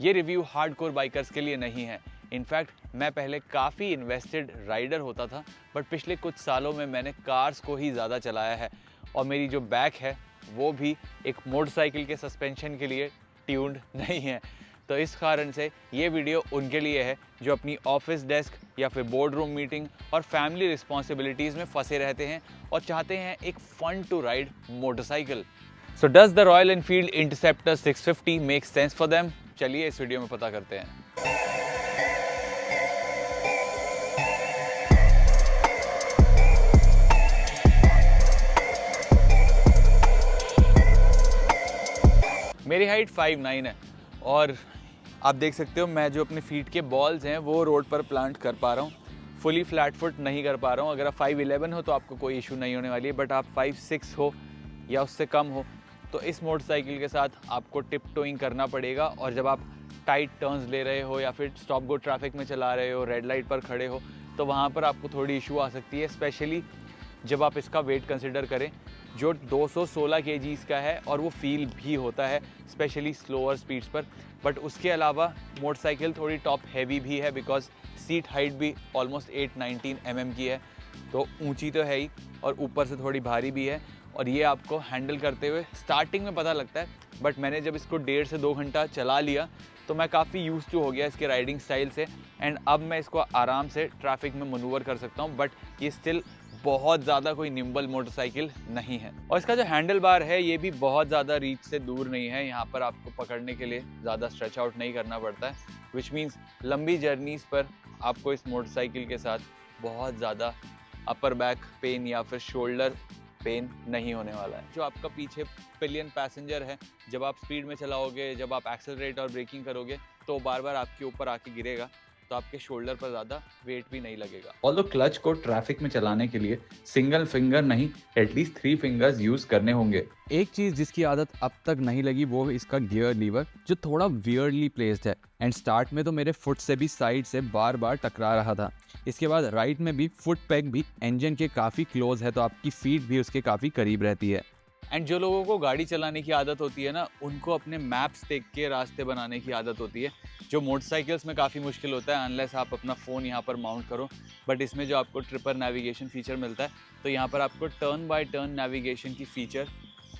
ये review hardcore bikers के लिए नहीं है। इनफैक्ट मैं पहले काफ़ी इन्वेस्टेड राइडर होता था, बट पिछले कुछ सालों में मैंने कार्स को ही ज़्यादा चलाया है और मेरी जो बैक है वो भी एक मोटरसाइकिल के सस्पेंशन के लिए ट्यून्ड नहीं है। तो इस कारण से ये वीडियो उनके लिए है जो अपनी ऑफिस डेस्क या फिर बोर्ड रूम मीटिंग और फैमिली रिस्पॉन्सिबिलिटीज़ में फंसे रहते हैं और चाहते हैं एक fun to ride motorcycle. So does the Royal Enfield Interceptor 650 make sense for them? चलिए इस वीडियो में पता करते हैं। मेरी हाइट 5'9" है और आप देख सकते हो मैं जो अपने फीट के बॉल्स हैं वो रोड पर प्लांट कर पा रहा हूँ, फुली फ्लैट फुट नहीं कर पा रहा हूँ। अगर आप 5'11" हो तो आपको कोई इशू नहीं होने वाली है, बट आप 5'6" हो या उससे कम हो तो इस मोटरसाइकिल के साथ आपको टिप टोइंग करना पड़ेगा। और जब आप टाइट टर्न्स ले रहे हो या फिर स्टॉप गो ट्रैफिक में चला रहे हो, रेड लाइट पर खड़े हो, तो वहाँ पर आपको थोड़ी इशू आ सकती है, स्पेशली जब आप इसका वेट कंसिडर करें जो 216 kgs का है और वो फील भी होता है स्पेशली स्लोअर स्पीड्स पर। बट उसके अलावा मोटरसाइकिल थोड़ी टॉप हैवी भी है बिकॉज सीट हाइट भी ऑलमोस्ट 819 mm की है, तो ऊंची तो है ही और ऊपर से थोड़ी भारी भी है। और ये आपको हैंडल करते हुए स्टार्टिंग में पता लगता है, बट मैंने जब इसको 1.5 से 2 घंटा चला लिया तो मैं काफ़ी यूज टू हो गया इसके राइडिंग स्टाइल से एंड अब मैं इसको आराम से ट्रैफिक में मनूवर कर सकता हूँ। बट ये स्टिल बहुत ज़्यादा कोई निम्बल मोटरसाइकिल नहीं है। और इसका जो हैंडल बार है ये भी बहुत ज़्यादा रीच से दूर नहीं है, यहाँ पर आपको पकड़ने के लिए ज़्यादा स्ट्रेच आउट नहीं करना पड़ता है, विच मीन्स लंबी जर्नीज़ पर आपको इस मोटरसाइकिल के साथ बहुत ज़्यादा अपर बैक पेन या फिर शोल्डर पेन नहीं होने वाला है। जो आपका पीछे पिलियन पैसेंजर है, जब आप स्पीड में चलाओगे, जब आप एक्सेलरेट और ब्रेकिंग करोगे तो बार बार आपके ऊपर आके गिरेगा, तो आपके शोल्डर पर ज़्यादा वेट भी नहीं लगेगा। ऑल्दो क्लच को ट्रैफिक में चलाने के लिए सिंगल फिंगर नहीं एटलीस्ट 3 फिंगर्स यूज करने होंगे। एक चीज जिसकी आदत अब तक नहीं लगी वो इसका गियर लीवर जो थोड़ा वियर्डली प्लेस्ड है एंड स्टार्ट में तो मेरे फुट से भी साइड से बार बार टकरा रहा था। इसके बाद राइट में भी फुट पैक भी इंजन के काफ़ी क्लोज है तो आपकी फीट भी उसके काफ़ी करीब रहती है। एंड जो लोगों को गाड़ी चलाने की आदत होती है ना, उनको अपने मैप्स देख के रास्ते बनाने की आदत होती है, जो मोटरसाइकिल्स में काफ़ी मुश्किल होता है अनलेस आप अपना फ़ोन यहाँ पर माउंट करो। बट इसमें जो आपको ट्रिपर नेविगेशन फीचर मिलता है तो यहाँ पर आपको टर्न बाय टर्न नेविगेशन की फीचर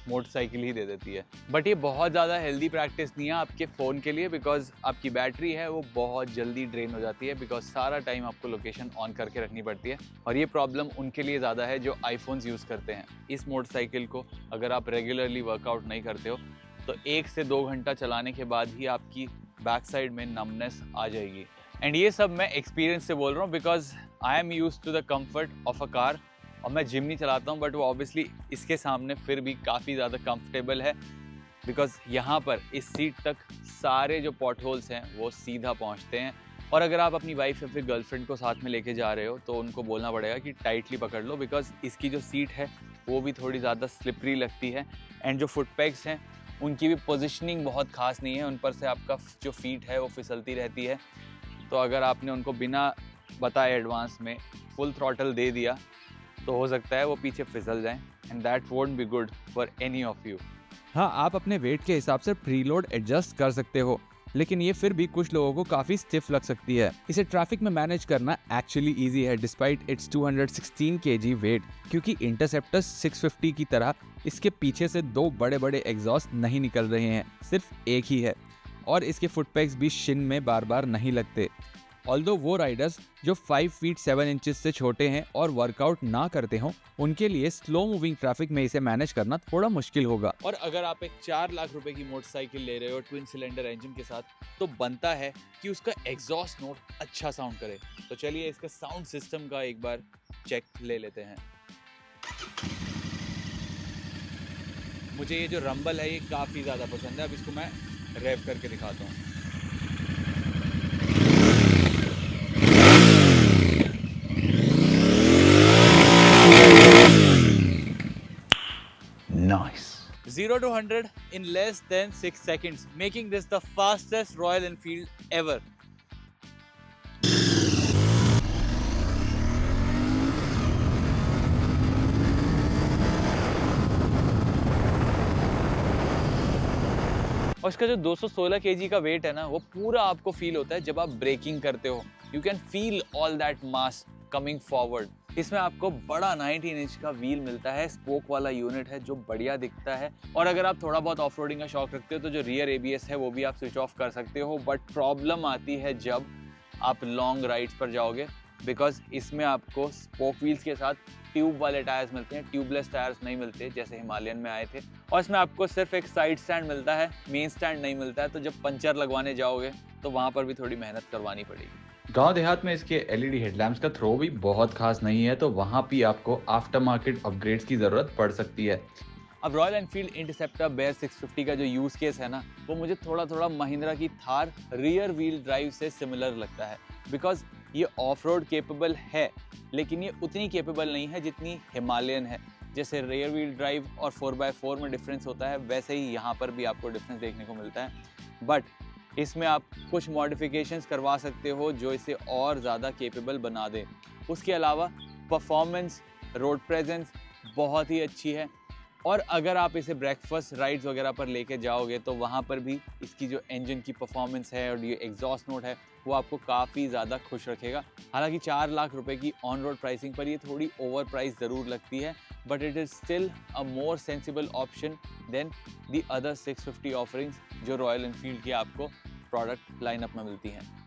मोटरसाइकिल ही दे देती है। बट ये बहुत ज़्यादा हेल्दी प्रैक्टिस नहीं है आपके फ़ोन के लिए, बिकॉज आपकी बैटरी है वो बहुत जल्दी ड्रेन हो जाती है, बिकॉज सारा टाइम आपको लोकेशन ऑन करके रखनी पड़ती है। और ये प्रॉब्लम उनके लिए ज़्यादा है जो आईफोन्स यूज़ करते हैं। इस मोटरसाइकिल को अगर आप रेगुलरली वर्कआउट नहीं करते हो तो 1 से 2 घंटा चलाने के बाद ही आपकी बैक साइड में नमनेस आ जाएगी। एंड ये सब मैं एक्सपीरियंस से बोल रहा हूँ because I am use to the comfort of a car. और मैं जिम नहीं चलाता हूँ बट वो ऑब्वियसली इसके सामने फिर भी काफ़ी ज़्यादा कंफर्टेबल है, बिकॉज यहाँ पर इस सीट तक सारे जो पॉट होल्स हैं वो सीधा पहुँचते हैं। और अगर आप अपनी वाइफ या फिर गर्लफ्रेंड को साथ में लेके जा रहे हो तो उनको बोलना पड़ेगा कि टाइटली पकड़ लो, बिकॉज इसकी जो सीट है वो भी थोड़ी ज़्यादा स्लिपरी लगती है। एंड जो फुट पैक्स हैं उनकी भी पोजिशनिंग बहुत खास नहीं है, उन पर से आपका जो फीट है वो फिसलती रहती है। तो अगर आपने उनको बिना बताए एडवांस में फुल थ्रॉटल दे दिया तो हो सकता है वो पीछे फिसल जाएं and that won't be good for any of you. हाँ, आप अपने वेट के हिसाब से प्रीलोड एडजस्ट कर सकते हो, लेकिन ये फिर भी कुछ लोगों को काफ़ी स्टिफ लग सकती है। इसे ट्रैफिक में मैनेज करना एक्चुअली इजी है डिस्पाइट इट्स 216 kg वेट, क्योंकि इंटरसेप्टर 650 की तरह इसके पीछे से 2 बड़े बड़े एग्जॉस्ट नहीं निकल रहे हैं, सिर्फ एक ही है। और इसके फुट पैक्स भी शिन में बार बार नहीं लगते। ऑल्दो वो राइडर्स जो 5 फीट 7 इंचेस से छोटे हैं और वर्कआउट ना करते हों, उनके लिए स्लो मूविंग ट्रैफिक में इसे मैनेज करना थोड़ा मुश्किल होगा। और अगर आप एक 4 लाख रुपए की मोटरसाइकिल ले रहे हो ट्विन सिलेंडर इंजन के साथ, तो बनता है कि उसका एग्जॉस्ट नोट अच्छा साउंड करे। तो चलिए इसका साउंड सिस्टम का एक बार चेक ले लेते हैं। मुझे ये जो रंबल है ये काफ़ी ज़्यादा पसंद है। अब इसको मैं रेव करके दिखाता हूँ। Nice. 0 to 100 in less than 6 seconds, making this the fastest Royal Enfield ever. और इसका जो 216 kg का वेट है ना, वो पूरा आपको फील होता है जब आप ब्रेकिंग करते हो। You can feel all that mass coming forward. इसमें आपको बड़ा 19 इंच का व्हील मिलता है, स्पोक वाला यूनिट है जो बढ़िया दिखता है। और अगर आप थोड़ा बहुत ऑफ रोडिंग का शौक रखते हो तो जो रियर ABS है वो भी आप स्विच ऑफ कर सकते हो। बट प्रॉब्लम आती है जब आप लॉन्ग राइड्स पर जाओगे, बिकॉज इसमें आपको स्पोक व्हील्स के साथ ट्यूब वाले टायर्स मिलते हैं, ट्यूबलेस टायर्स नहीं मिलते जैसे हिमालयन में आए थे। और इसमें आपको सिर्फ एक साइड स्टैंड मिलता है, मेन स्टैंड नहीं मिलता है। तो जब पंचर लगवाने जाओगे तो वहाँ पर भी थोड़ी मेहनत करवानी पड़ेगी। गांव देहात में इसके LED हेडलैम्प्स का थ्रो भी बहुत खास नहीं है, तो वहाँ भी आपको आफ्टर मार्केट अपग्रेड्स की ज़रूरत पड़ सकती है। अब रॉयल एनफील्ड इंटरसेप्टर बेयर 650 का जो यूज़ केस है ना, वो मुझे थोड़ा महिंद्रा की थार रियर व्हील ड्राइव से सिमिलर लगता है। बिकॉज ये ऑफ रोड केपेबल है, लेकिन ये उतनी केपेबल नहीं है जितनी हिमालयन है। जैसे रियर व्हील ड्राइव और 4x4 में डिफरेंस होता है, वैसे ही यहाँ पर भी आपको डिफरेंस देखने को मिलता है। बट इसमें आप कुछ मॉडिफिकेशंस करवा सकते हो जो इसे और ज़्यादा केपेबल बना दे। उसके अलावा परफॉर्मेंस, रोड प्रेजेंस बहुत ही अच्छी है। और अगर आप इसे ब्रेकफास्ट राइड्स वगैरह पर लेके जाओगे तो वहाँ पर भी इसकी जो इंजन की परफॉर्मेंस है और ये एग्जॉस्ट नोट है वो आपको काफ़ी ज़्यादा खुश रखेगा। हालांकि 4 लाख रुपए की ऑन रोड प्राइसिंग पर ये थोड़ी ओवर प्राइस ज़रूर लगती है, but it is still a more sensible option than the other 650 offerings जो रॉयल एनफील्ड की आपको प्रोडक्ट लाइनअप में मिलती हैं।